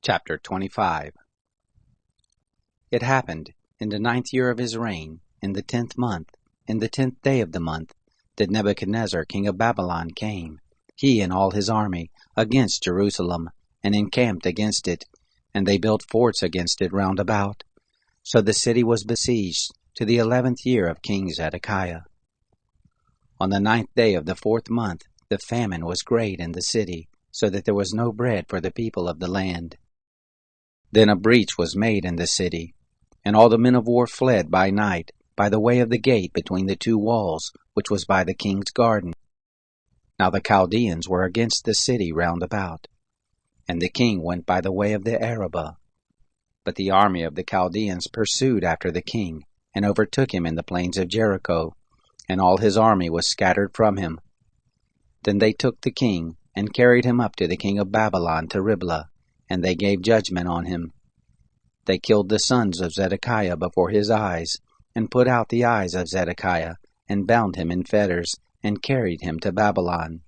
Chapter 25. It happened, in the 9th year of his reign, in the 10th month, in the 10th day of the month, that Nebuchadnezzar king of Babylon came, he and all his army, against Jerusalem, and encamped against it, and they built forts against it round about. So the city was besieged to the 11th year of King Zedekiah. On the 9th day of the 4th month, the famine was great in the city, so that there was no bread for the people of the land. Then a breach was made in the city, and all the men of war fled by night, by the way of the gate between the two walls, which was by the king's garden. Now the Chaldeans were against the city round about, and the king went by the way of the Arabah. But the army of the Chaldeans pursued after the king, and overtook him in the plains of Jericho, and all his army was scattered from him. Then they took the king, and carried him up to the king of Babylon to Riblah, and they gave judgment on him. They killed the sons of Zedekiah before his eyes, and put out the eyes of Zedekiah, and bound him in fetters, and carried him to Babylon.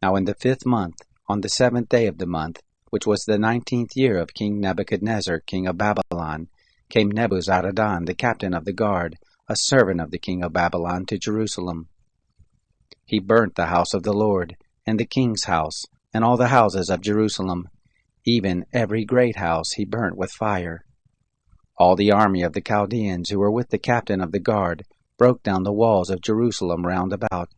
Now in the 5th month, on the 7th day of the month, which was the 19th year of King Nebuchadnezzar king of Babylon, came Nebuzaradan the captain of the guard, a servant of the king of Babylon, to Jerusalem. He burnt the house of the Lord, and the king's house, and all the houses of Jerusalem, even every great house he burnt with fire. All the army of the Chaldeans who were with the captain of the guard broke down the walls of Jerusalem round about.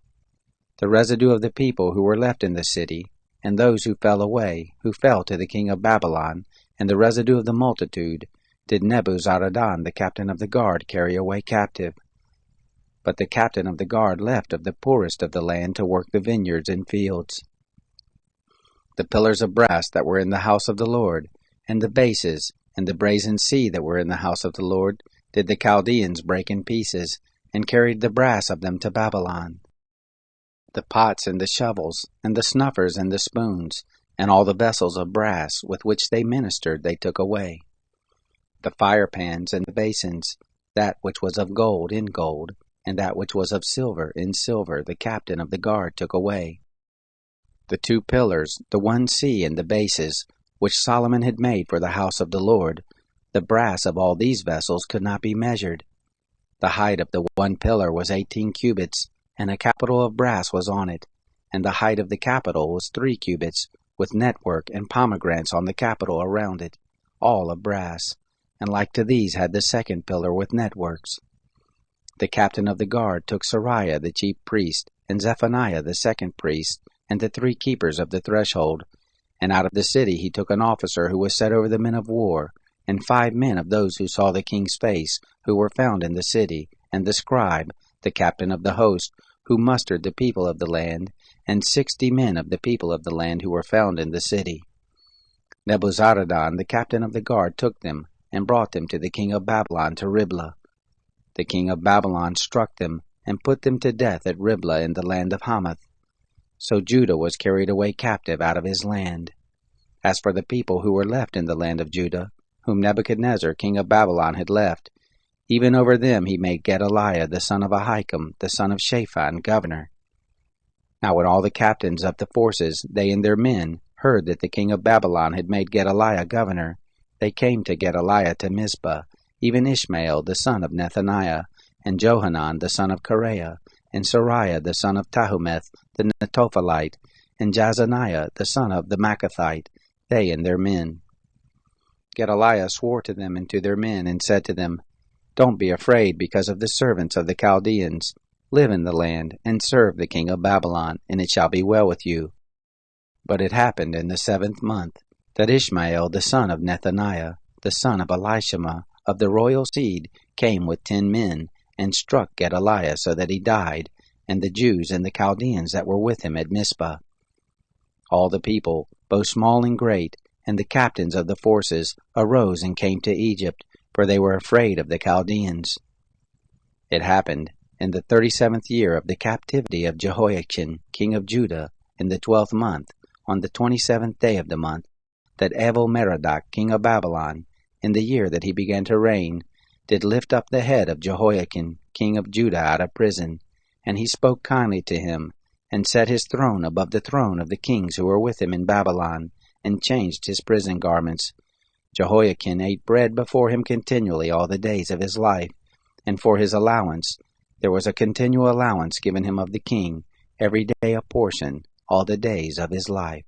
The residue of the people who were left in the city, and those who fell away, who fell to the king of Babylon, and the residue of the multitude, did Nebuzaradan the captain of the guard carry away captive. But the captain of the guard left of the poorest of the land to work the vineyards and fields. The pillars of brass that were in the house of the Lord, and the bases, and the brazen sea that were in the house of the Lord, did the Chaldeans break in pieces, and carried the brass of them to Babylon. The pots and the shovels, and the snuffers and the spoons, and all the vessels of brass with which they ministered they took away. The firepans and the basins, that which was of gold in gold, and that which was of silver in silver, the captain of the guard took away. The 2 pillars, the 1 sea and the bases, which Solomon had made for the house of the Lord, the brass of all these vessels could not be measured. The height of the 1 pillar was 18 cubits, and a capital of brass was on it, and the height of the capital was 3 cubits, with network and pomegranates on the capital around it, all of brass, and like to these had the 2nd pillar with networks. The captain of the guard took Sariah the chief priest, and Zephaniah the 2nd priest, and the 3 keepers of the threshold, and out of the city he took an officer who was set over the men of war, and 5 men of those who saw the king's face, who were found in the city, and the scribe, the captain of the host, who mustered the people of the land, and 60 men of the people of the land who were found in the city. Nebuzaradan the captain of the guard took them, and brought them to the king of Babylon to Riblah. The king of Babylon struck them, and put them to death at Riblah in the land of Hamath. So Judah was carried away captive out of his land. As for the people who were left in the land of Judah, whom Nebuchadnezzar king of Babylon had left, even over them he made Gedaliah the son of Ahikam, the son of Shaphan, governor. Now when all the captains of the forces, they and their men, heard that the king of Babylon had made Gedaliah governor, they came to Gedaliah to Mizpah, even Ishmael the son of Nethaniah, and Johanan the son of Kareah, and Sariah the son of Tahumeth the Netophathite, and Jazaniah the son of the Maccathite, they and their men. Gedaliah swore to them and to their men, and said to them, Don't be afraid because of the servants of the Chaldeans. Live in the land, and serve the king of Babylon, and it shall be well with you. But it happened in the 7th month, that Ishmael the son of Nethaniah, the son of Elishama, of the royal seed, came with 10 men, and struck Gedaliah so that he died, and the Jews and the Chaldeans that were with him at Mizpah. All the people, both small and great, and the captains of the forces, arose and came to Egypt, for they were afraid of the Chaldeans. It happened in the 37th year of the captivity of Jehoiachin, king of Judah, in the 12th month, on the 27th day of the month, that Evil-Merodach, king of Babylon, in the year that he began to reign, did lift up the head of Jehoiachin, king of Judah, out of prison, and he spoke kindly to him, and set his throne above the throne of the kings who were with him in Babylon, and changed his prison garments. Jehoiakim ate bread before him continually all the days of his life, and for his allowance there was a continual allowance given him of the king, every day a portion, all the days of his life.